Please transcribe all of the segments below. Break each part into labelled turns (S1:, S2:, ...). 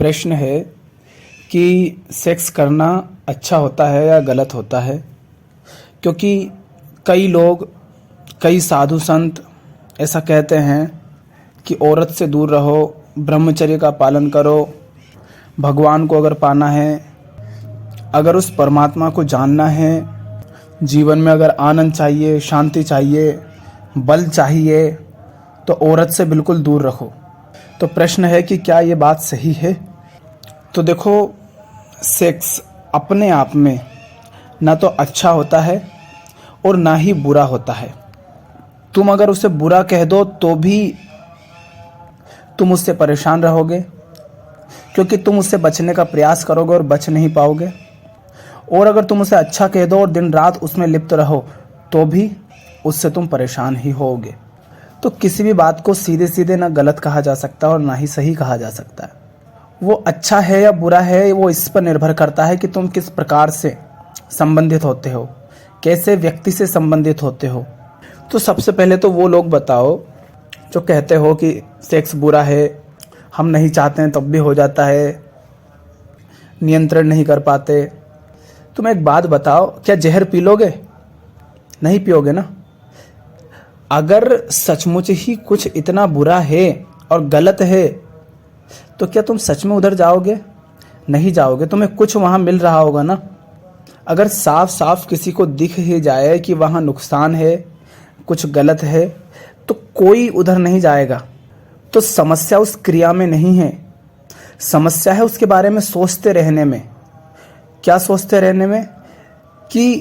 S1: प्रश्न है कि सेक्स करना अच्छा होता है या गलत होता है। क्योंकि कई लोग, कई साधु संत ऐसा कहते हैं कि औरत से दूर रहो, ब्रह्मचर्य का पालन करो। भगवान को अगर पाना है, अगर उस परमात्मा को जानना है, जीवन में अगर आनंद चाहिए, शांति चाहिए, बल चाहिए, तो औरत से बिल्कुल दूर रखो। तो प्रश्न है कि क्या ये बात सही है? तो देखो, सेक्स अपने आप में ना तो अच्छा होता है और ना ही बुरा होता है। तुम अगर उसे बुरा कह दो तो भी तुम उससे परेशान रहोगे, क्योंकि तुम उससे बचने का प्रयास करोगे और बच नहीं पाओगे। और अगर तुम उसे अच्छा कह दो और दिन रात उसमें लिप्त रहो तो भी उससे तुम परेशान ही होगे। तो किसी भी बात को सीधे सीधे ना गलत कहा जा सकता और ना ही सही कहा जा सकता है। वो अच्छा है या बुरा है, वो इस पर निर्भर करता है कि तुम किस प्रकार से संबंधित होते हो, कैसे व्यक्ति से संबंधित होते हो। तो सबसे पहले तो वो लोग बताओ जो कहते हो कि सेक्स बुरा है, हम नहीं चाहते हैं तब भी हो जाता है, नियंत्रण नहीं कर पाते। तुम एक बात बताओ, क्या जहर पी लोगे? नहीं पियोगे ना। अगर सचमुच ही कुछ इतना बुरा है और गलत है तो क्या तुम सच में उधर जाओगे? नहीं जाओगे। तुम्हें कुछ वहां मिल रहा होगा ना। अगर साफ साफ किसी को दिख ही जाए कि वहां नुकसान है, कुछ गलत है, तो कोई उधर नहीं जाएगा। तो समस्या उस क्रिया में नहीं है, समस्या है उसके बारे में सोचते रहने में। क्या सोचते रहने में? कि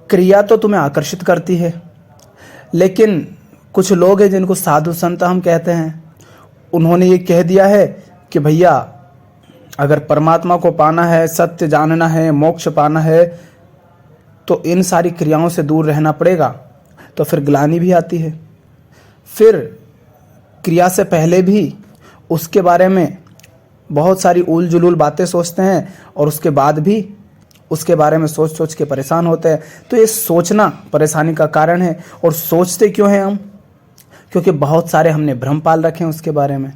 S1: क्रिया तो तुम्हें आकर्षित करती है, लेकिन कुछ लोग हैं जिनको साधु संत हम कहते हैं, उन्होंने ये कह दिया है कि भैया अगर परमात्मा को पाना है, सत्य जानना है, मोक्ष पाना है, तो इन सारी क्रियाओं से दूर रहना पड़ेगा। तो फिर ग्लानि भी आती है। फिर क्रिया से पहले भी उसके बारे में बहुत सारी उल जुलूल बातें सोचते हैं और उसके बाद भी उसके बारे में सोच सोच के परेशान होते हैं। तो ये सोचना परेशानी का कारण है। और सोचते क्यों हैं हम? क्योंकि बहुत सारे हमने भ्रम पाल रखे हैं उसके बारे में।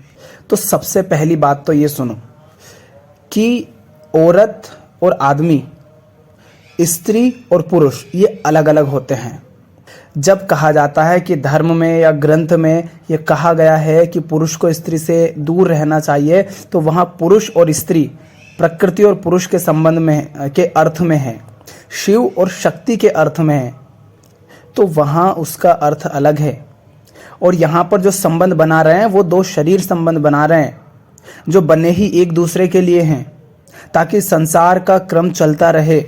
S1: तो सबसे पहली बात तो ये सुनो कि औरत और आदमी, स्त्री और पुरुष, ये अलग अलग होते हैं। जब कहा जाता है कि धर्म में या ग्रंथ में ये कहा गया है कि पुरुष को स्त्री से दूर रहना चाहिए, तो वहाँ पुरुष और स्त्री प्रकृति और पुरुष के संबंध में के अर्थ में है, शिव और शक्ति के अर्थ में है। तो वहाँ उसका अर्थ अलग है। और यहाँ पर जो संबंध बना रहे हैं वो दो शरीर संबंध बना रहे हैं, जो बने ही एक दूसरे के लिए हैं, ताकि संसार का क्रम चलता रहे।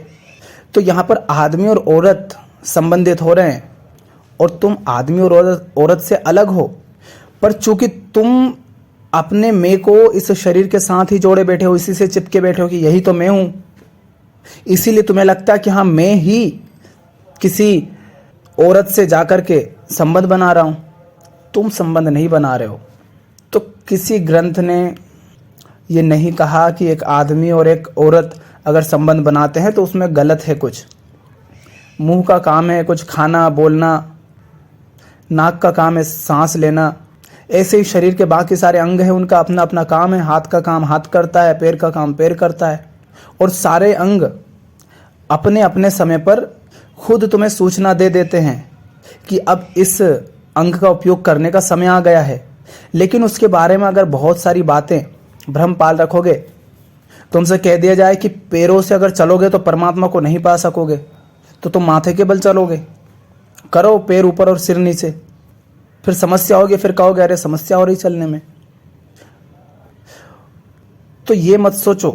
S1: तो यहाँ पर आदमी और औरत संबंधित हो रहे हैं और तुम आदमी और औरत से अलग हो। पर चूंकि तुम अपने मैं को इस शरीर के साथ ही जोड़े बैठे हो, इसी से चिपके बैठे हो कि यही तो मैं हूं, इसीलिए तुम्हें लगता है कि हाँ मैं ही किसी औरत से जाकर के संबंध बना रहा हूं। तुम संबंध नहीं बना रहे हो। तो किसी ग्रंथ ने ये नहीं कहा कि एक आदमी और एक औरत अगर संबंध बनाते हैं तो उसमें गलत है कुछ। मुंह का काम है कुछ खाना बोलना, नाक का काम है सांस लेना, ऐसे ही शरीर के बाकी सारे अंग हैं, उनका अपना अपना काम है। हाथ का काम हाथ करता है, पैर का काम पैर करता है। और सारे अंग अपने अपने समय पर खुद तुम्हें सूचना दे देते हैं कि अब इस अंग का उपयोग करने का समय आ गया है। लेकिन उसके बारे में अगर बहुत सारी बातें भ्रम पाल रखोगे, तुमसे कह दिया जाए कि पैरों से अगर चलोगे तो परमात्मा को नहीं पा सकोगे, तो तुम माथे के बल चलोगे। करो पैर ऊपर और सिर नीचे, फिर समस्या होगी, फिर कहोगे अरे समस्या हो रही चलने में। तो ये मत सोचो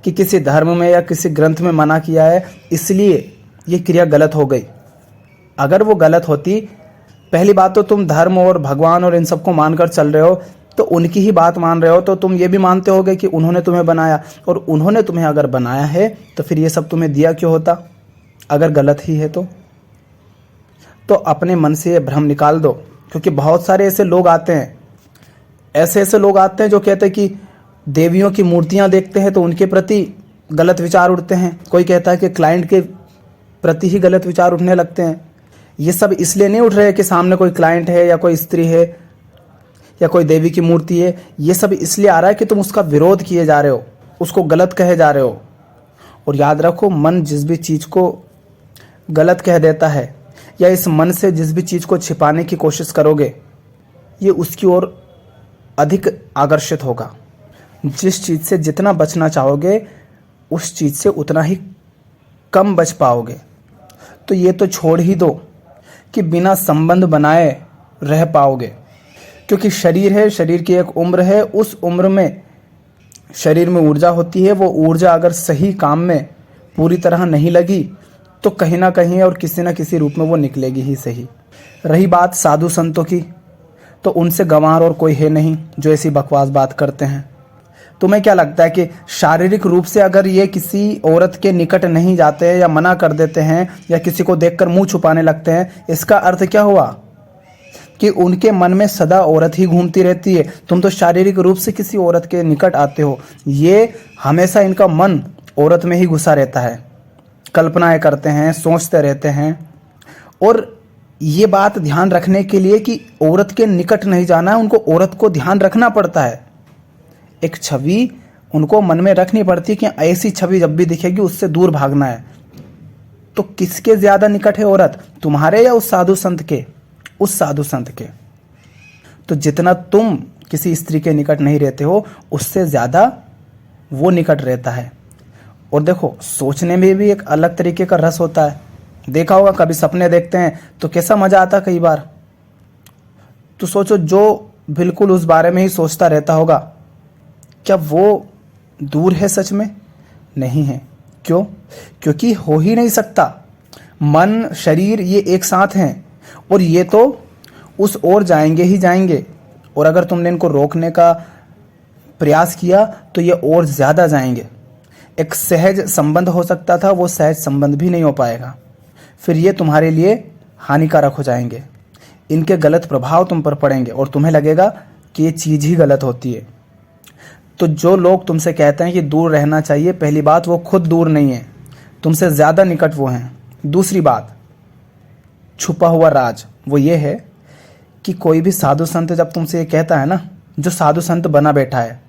S1: कि किसी धर्म में या किसी ग्रंथ में मना किया है इसलिए ये क्रिया गलत हो गई। अगर वो गलत होती, पहली बात तो तुम धर्म और भगवान और इन सबको मानकर चल रहे हो, तो उनकी ही बात मान रहे हो, तो तुम ये भी मानते होगे कि उन्होंने तुम्हें बनाया, और उन्होंने तुम्हें अगर बनाया है तो फिर ये सब तुम्हें दिया क्यों होता अगर गलत ही है तो अपने मन से ये भ्रम निकाल दो। क्योंकि बहुत सारे ऐसे लोग आते हैं, ऐसे लोग आते हैं जो कहते हैं कि देवियों की मूर्तियां देखते हैं तो उनके प्रति गलत विचार उठते हैं। कोई कहता है कि क्लाइंट के प्रति ही गलत विचार उठने लगते हैं। ये सब इसलिए नहीं उठ रहे कि सामने कोई क्लाइंट है या कोई स्त्री है या कोई देवी की मूर्ति है। ये सब इसलिए आ रहा है कि तुम उसका विरोध किए जा रहे हो। उसको गलत कहे जा रहे हो। और याद रखो, मन जिस भी चीज़ को गलत कह देता है या इस मन से जिस भी चीज़ को छिपाने की कोशिश करोगे, ये उसकी ओर अधिक आकर्षित होगा। जिस चीज़ से जितना बचना चाहोगे उस चीज़ से उतना ही कम बच पाओगे। तो ये तो छोड़ ही दो कि बिना संबंध बनाए रह पाओगे, क्योंकि शरीर है, शरीर की एक उम्र है, उस उम्र में शरीर में ऊर्जा होती है। वो ऊर्जा अगर सही काम में पूरी तरह नहीं लगी तो कहीं ना कहीं और किसी न किसी रूप में वो निकलेगी ही सही। रही बात साधु संतों की, तो उनसे गंवार और कोई है नहीं जो ऐसी बकवास बात करते हैं। तुम्हें क्या लगता है कि शारीरिक रूप से अगर ये किसी औरत के निकट नहीं जाते हैं या मना कर देते हैं या किसी को देखकर मुंह छुपाने लगते हैं, इसका अर्थ क्या हुआ कि उनके मन में सदा औरत ही घूमती रहती है। तुम तो शारीरिक रूप से किसी औरत के निकट आते हो, ये हमेशा इनका मन औरत में ही घुसा रहता है, कल्पनाएं करते हैं, सोचते रहते हैं। और ये बात ध्यान रखने के लिए कि औरत के निकट नहीं जाना है, उनको औरत को ध्यान रखना पड़ता है। एक छवि उनको मन में रखनी पड़ती है कि ऐसी छवि जब भी दिखेगी उससे दूर भागना है। तो किसके ज्यादा निकट है औरत, तुम्हारे या उस साधु संत के? उस साधु संत के। तो जितना तुम किसी स्त्री के निकट नहीं रहते हो उससे ज्यादा वो निकट रहता है। और देखो, सोचने में भी एक अलग तरीके का रस होता है। देखा होगा, कभी सपने देखते हैं तो कैसा मजा आता है कई बार। तो सोचो, जो बिल्कुल उस बारे में ही सोचता रहता होगा, क्या वो दूर है सच में? नहीं है। क्यों? क्योंकि हो ही नहीं सकता। मन शरीर ये एक साथ हैं और ये तो उस ओर जाएंगे ही जाएंगे। और अगर तुमने इनको रोकने का प्रयास किया तो ये और ज्यादा जाएंगे। एक सहज संबंध हो सकता था, वो सहज संबंध भी नहीं हो पाएगा। फिर ये तुम्हारे लिए हानिकारक हो जाएंगे। इनके गलत प्रभाव तुम पर पड़ेंगे और तुम्हें लगेगा कि ये चीज़ ही गलत होती है। तो जो लोग तुमसे कहते हैं कि दूर रहना चाहिए, पहली बात वो खुद दूर नहीं है, तुमसे ज़्यादा निकट वो हैं। दूसरी बात, छुपा हुआ राज वो ये है कि कोई भी साधु संत जब तुमसे ये कहता है ना, जो साधु संत बना बैठा है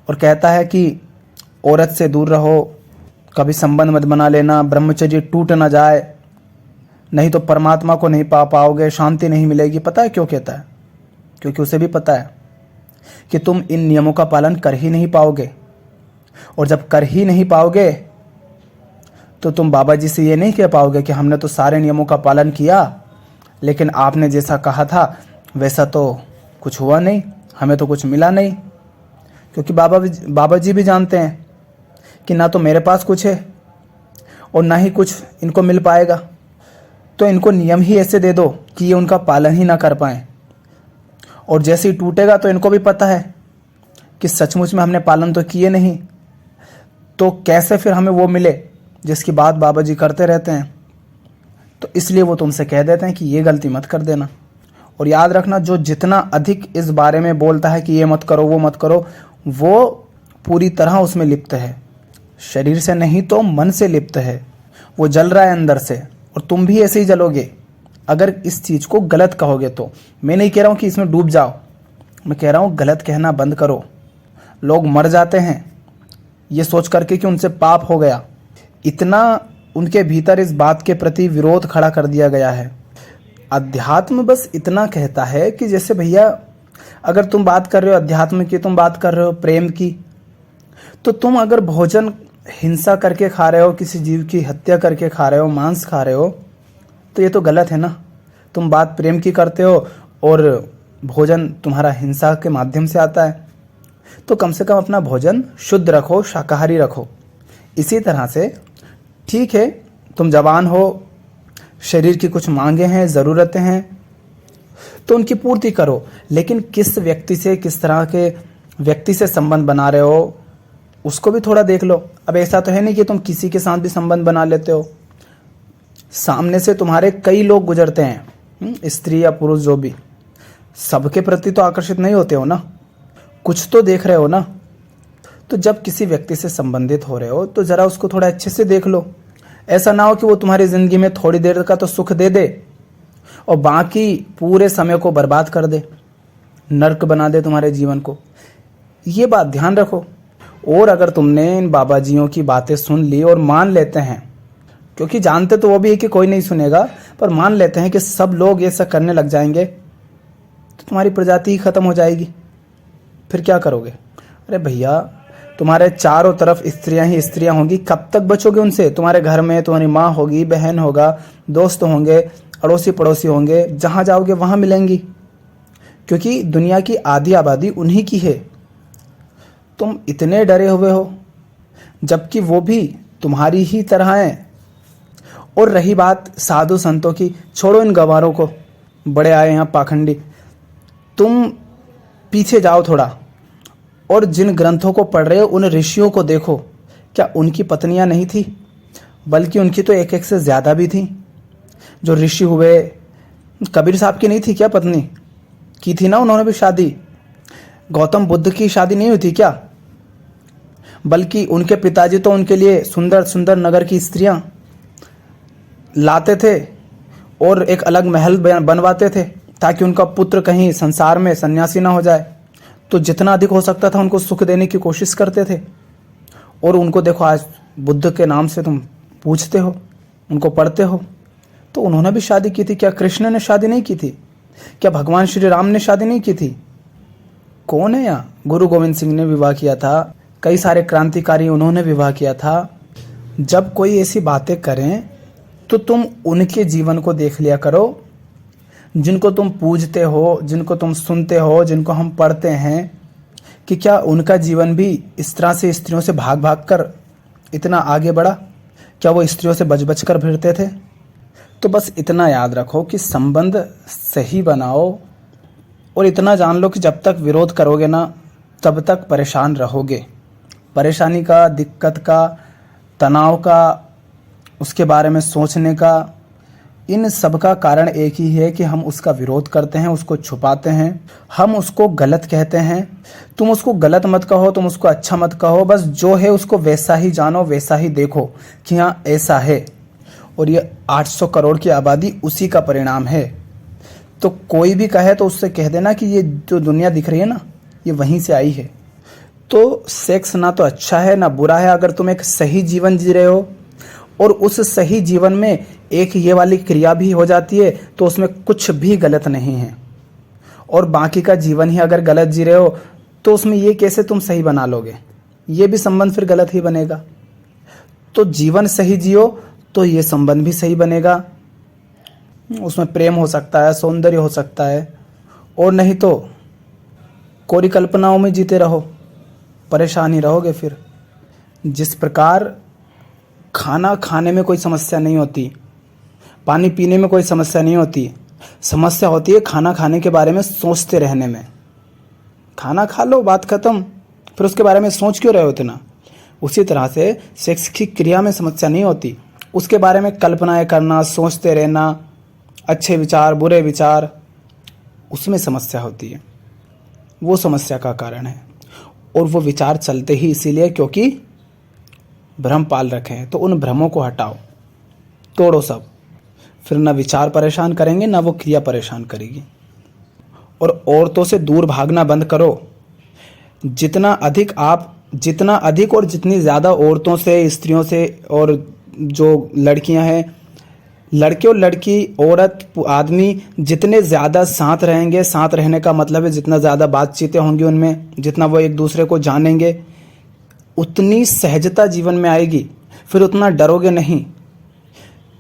S1: और कहता है कि औरत से दूर रहो, कभी संबंध मत बना लेना, ब्रह्मचर्य टूट ना जाए, नहीं तो परमात्मा को नहीं पा पाओगे, शांति नहीं मिलेगी। पता है क्यों कहता है? क्योंकि उसे भी पता है कि तुम इन नियमों का पालन कर ही नहीं पाओगे। और जब कर ही नहीं पाओगे तो तुम बाबा जी से ये नहीं कह पाओगे कि हमने तो सारे नियमों का पालन किया, लेकिन आपने जैसा कहा था वैसा तो कुछ हुआ नहीं, हमें तो कुछ मिला नहीं। क्योंकि बाबा जी भी जानते हैं कि ना तो मेरे पास कुछ है और ना ही कुछ इनको मिल पाएगा। तो इनको नियम ही ऐसे दे दो कि ये उनका पालन ही ना कर पाएं। और जैसे ही टूटेगा तो इनको भी पता है कि सचमुच में हमने पालन तो किए नहीं, तो कैसे फिर हमें वो मिले जिसकी बात बाबा जी करते रहते हैं। तो इसलिए वो तुमसे कह देते हैं कि ये गलती मत कर देना। और याद रखना, जो जितना अधिक इस बारे में बोलता है कि ये मत करो वो मत करो, वो पूरी तरह उसमें लिप्त है। शरीर से नहीं तो मन से लिप्त है, वो जल रहा है अंदर से। और तुम भी ऐसे ही जलोगे अगर इस चीज़ को गलत कहोगे तो। मैं नहीं कह रहा हूँ कि इसमें डूब जाओ, मैं कह रहा हूँ गलत कहना बंद करो। लोग मर जाते हैं ये सोच करके कि उनसे पाप हो गया। इतना उनके भीतर इस बात के प्रति विरोध खड़ा कर दिया गया है। अध्यात्म बस इतना कहता है कि जैसे भैया, अगर तुम बात कर रहे हो अध्यात्म की, तुम बात कर रहे हो प्रेम की, तो तुम अगर भोजन हिंसा करके खा रहे हो, किसी जीव की हत्या करके खा रहे हो, मांस खा रहे हो, तो ये तो गलत है ना। तुम बात प्रेम की करते हो और भोजन तुम्हारा हिंसा के माध्यम से आता है। तो कम से कम अपना भोजन शुद्ध रखो, शाकाहारी रखो। इसी तरह से ठीक है, तुम जवान हो, शरीर की कुछ मांगे हैं, ज़रूरतें हैं, तो उनकी पूर्ति करो। लेकिन किस व्यक्ति से, किस तरह के व्यक्ति से संबंध बना रहे हो उसको भी थोड़ा देख लो। अब ऐसा तो है नहीं कि तुम किसी के साथ भी संबंध बना लेते हो। सामने से तुम्हारे कई लोग गुजरते हैं, स्त्री या पुरुष जो भी, सबके प्रति तो आकर्षित नहीं होते हो ना, कुछ तो देख रहे हो ना। तो जब किसी व्यक्ति से संबंधित हो रहे हो तो जरा उसको थोड़ा अच्छे से देख लो। ऐसा ना हो कि वो तुम्हारी जिंदगी में थोड़ी देर का तो सुख दे दे और बाकी पूरे समय को बर्बाद कर दे, नर्क बना दे तुम्हारे जीवन को। ये बात ध्यान रखो। और अगर तुमने इन बाबा जियों की बातें सुन ली और मान लेते हैं, क्योंकि जानते तो वो भी है कि कोई नहीं सुनेगा, पर मान लेते हैं कि सब लोग ये सब करने लग जाएंगे, तो तुम्हारी प्रजाति ही खत्म हो जाएगी। फिर क्या करोगे? अरे भैया, तुम्हारे चारों तरफ स्त्रियां ही स्त्रियां होंगी, कब तक बचोगे उनसे? तुम्हारे घर में तुम्हारी माँ होगी, बहन होगा, दोस्त होंगे, अड़ोसी पड़ोसी होंगे, जहां जाओगे वहां मिलेंगी, क्योंकि दुनिया की आधी आबादी उन्हीं की है। तुम इतने डरे हुए हो, जबकि वो भी तुम्हारी ही तरह हैं। और रही बात साधु संतों की, छोड़ो इन गंवारों को, बड़े आए यहाँ पाखंडी। तुम पीछे जाओ थोड़ा, और जिन ग्रंथों को पढ़ रहे हो उन ऋषियों को देखो। क्या उनकी पत्नियां नहीं थी? बल्कि उनकी तो एक एक से ज़्यादा भी थी। जो ऋषि हुए, कबीर साहब की नहीं थी क्या पत्नी? की थी ना उन्होंने भी शादी। गौतम बुद्ध की शादी नहीं हुई थी क्या? बल्कि उनके पिताजी तो उनके लिए सुंदर सुंदर नगर की स्त्रियां लाते थे और एक अलग महल बनवाते थे, ताकि उनका पुत्र कहीं संसार में सन्यासी ना हो जाए। तो जितना अधिक हो सकता था उनको सुख देने की कोशिश करते थे। और उनको देखो, आज बुद्ध के नाम से तुम पूछते हो, उनको पढ़ते हो। तो उन्होंने भी शादी की थी। क्या कृष्ण ने शादी नहीं की थी? क्या भगवान श्री राम ने शादी नहीं की थी? कौन है यहाँ? गुरु गोविंद सिंह ने विवाह किया था, कई सारे क्रांतिकारी उन्होंने विवाह किया था। जब कोई ऐसी बातें करें तो तुम उनके जीवन को देख लिया करो, जिनको तुम पूजते हो, जिनको तुम सुनते हो, जिनको हम पढ़ते हैं, कि क्या उनका जीवन भी इस तरह से स्त्रियों से भाग भाग कर इतना आगे बढ़ा? क्या वो स्त्रियों से बच बच कर फिरते थे? तो बस इतना याद रखो कि संबंध सही बनाओ, और इतना जान लो कि जब तक विरोध करोगे ना, तब तक परेशान रहोगे। परेशानी का, दिक्कत का, तनाव का, उसके बारे में सोचने का, इन सब का कारण एक ही है कि हम उसका विरोध करते हैं, उसको छुपाते हैं, हम उसको गलत कहते हैं। तुम उसको गलत मत कहो, तुम उसको अच्छा मत कहो, बस जो है उसको वैसा ही जानो, वैसा ही देखो कि हाँ ऐसा है। और ये 800 करोड़ की आबादी उसी का परिणाम है। तो कोई भी कहे तो उससे कह देना कि ये जो दुनिया दिख रही है ना, ये वहीं से आई है। तो सेक्स ना तो अच्छा है ना बुरा है, अगर तुम एक सही जीवन जी रहे हो और उस सही जीवन में एक ये वाली क्रिया भी हो जाती है, तो उसमें कुछ भी गलत नहीं है। और बाकी का जीवन ही अगर गलत जी रहे हो, तो उसमें ये कैसे तुम सही बना लोगे? ये भी संबंध फिर गलत ही बनेगा। तो जीवन सही जियो तो ये संबंध भी सही बनेगा। उसमें प्रेम हो सकता है, सौंदर्य हो सकता है, और नहीं तो कोरी कल्पनाओं में जीते रहो, परेशान ही रहोगे। फिर जिस प्रकार खाना खाने में कोई समस्या नहीं होती, पानी पीने में कोई समस्या नहीं होती, समस्या होती है खाना खाने के बारे में सोचते रहने में। खाना खा लो, बात खत्म, फिर उसके बारे में सोच क्यों रहे हो इतना? उसी तरह से सेक्स की क्रिया में समस्या नहीं होती, उसके बारे में कल्पनाएं करना, सोचते रहना, अच्छे विचार बुरे विचार, उसमें समस्या होती है। वो समस्या का कारण है। और वो विचार चलते ही इसीलिए क्योंकि भ्रम पाल रखे हैं। तो उन भ्रमों को हटाओ, तोड़ो सब। फिर ना विचार परेशान करेंगे, ना वो क्रिया परेशान करेगी। और औरतों से दूर भागना बंद करो। जितना अधिक और जितनी ज़्यादा औरतों से, स्त्रियों से, और जो लड़कियां हैं, लड़के और लड़की, औरत आदमी जितने ज़्यादा साथ रहेंगे, साथ रहने का मतलब है जितना ज़्यादा बातचीतें होंगी उनमें, जितना वो एक दूसरे को जानेंगे, उतनी सहजता जीवन में आएगी। फिर उतना डरोगे नहीं।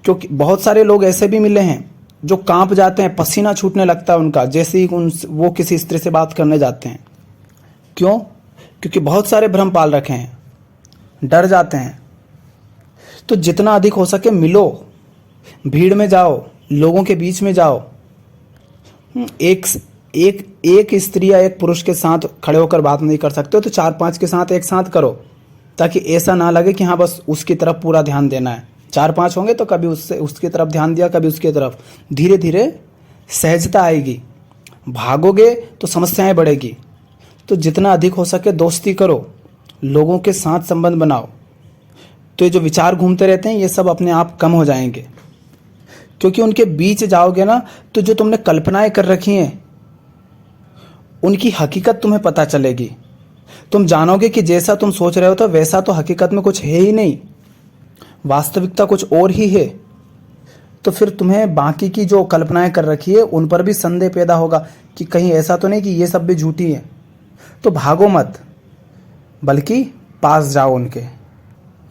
S1: क्योंकि बहुत सारे लोग ऐसे भी मिले हैं जो कांप जाते हैं, पसीना छूटने लगता है उनका जैसे ही वो किसी स्त्री से बात करने जाते हैं। क्यों? क्योंकि बहुत सारे भ्रम पाल रखे हैं, डर जाते हैं। तो जितना अधिक हो सके मिलो, भीड़ में जाओ, लोगों के बीच में जाओ। एक स्त्री या एक पुरुष के साथ खड़े होकर बात नहीं कर सकते हो तो 4-5 के साथ एक साथ करो, ताकि ऐसा ना लगे कि हाँ बस उसकी तरफ पूरा ध्यान देना है। 4-5 होंगे तो कभी उसकी तरफ ध्यान दिया, कभी उसकी तरफ। धीरे धीरे सहजता आएगी। भागोगे तो समस्याएं बढ़ेगी। तो जितना अधिक हो सके दोस्ती करो, लोगों के साथ संबंध बनाओ। तो ये जो विचार घूमते रहते हैं ये सब अपने आप कम हो जाएंगे। क्योंकि उनके बीच जाओगे ना तो जो तुमने कल्पनाएं कर रखी हैं उनकी हकीकत तुम्हें पता चलेगी। तुम जानोगे कि जैसा तुम सोच रहे हो तो वैसा तो हकीकत में कुछ है ही नहीं, वास्तविकता कुछ और ही है। तो फिर तुम्हें बाकी की जो कल्पनाएं कर रखी है उन पर भी संदेह पैदा होगा कि कहीं ऐसा तो नहीं कि ये सब भी झूठी है। तो भागो मत, बल्कि पास जाओ, उनके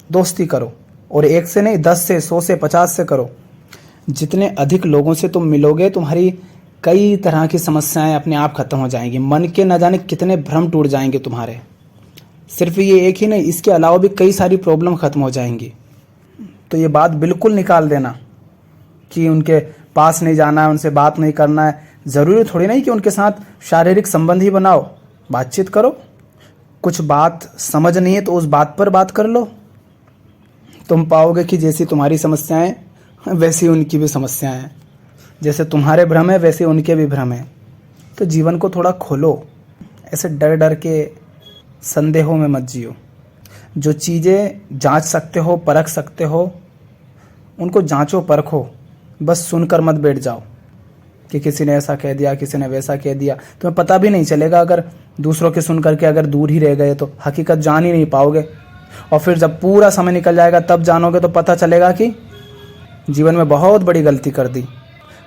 S1: दोस्ती करो, और 1 से नहीं 10 से 100 से 50 से करो। जितने अधिक लोगों से तुम मिलोगे तुम्हारी कई तरह की समस्याएं अपने आप खत्म हो जाएंगी। मन के न जाने कितने भ्रम टूट जाएंगे तुम्हारे। सिर्फ ये एक ही नहीं, इसके अलावा भी कई सारी प्रॉब्लम खत्म हो जाएंगी। तो ये बात बिल्कुल निकाल देना कि उनके पास नहीं जाना है, उनसे बात नहीं करना है। ज़रूरी थोड़ी नहीं कि उनके साथ शारीरिक संबंध ही बनाओ, बातचीत करो। कुछ बात समझ नहीं है तो उस बात पर बात कर लो। तुम पाओगे कि जैसी तुम्हारी समस्याएं वैसी उनकी भी समस्याएं हैं, जैसे तुम्हारे भ्रम है वैसे उनके भी भ्रम है। तो जीवन को थोड़ा खोलो, ऐसे डर डर के संदेहों में मत जियो। जो चीज़ें जांच सकते हो, परख सकते हो, उनको जांचो परखो। बस सुनकर मत बैठ जाओ कि किसी ने ऐसा कह दिया, किसी ने वैसा कह दिया। तुम्हें पता भी नहीं चलेगा अगर दूसरों के सुन करके अगर दूर ही रह गए तो हकीकत जान ही नहीं पाओगे। और फिर जब पूरा समय निकल जाएगा तब जानोगे तो पता चलेगा कि जीवन में बहुत बड़ी गलती कर दी।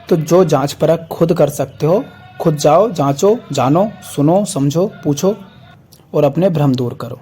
S1: तो जो जांच परख खुद कर सकते हो, खुद जाओ, जांचो, जानो, सुनो, समझो, पूछो और अपने भ्रम दूर करो।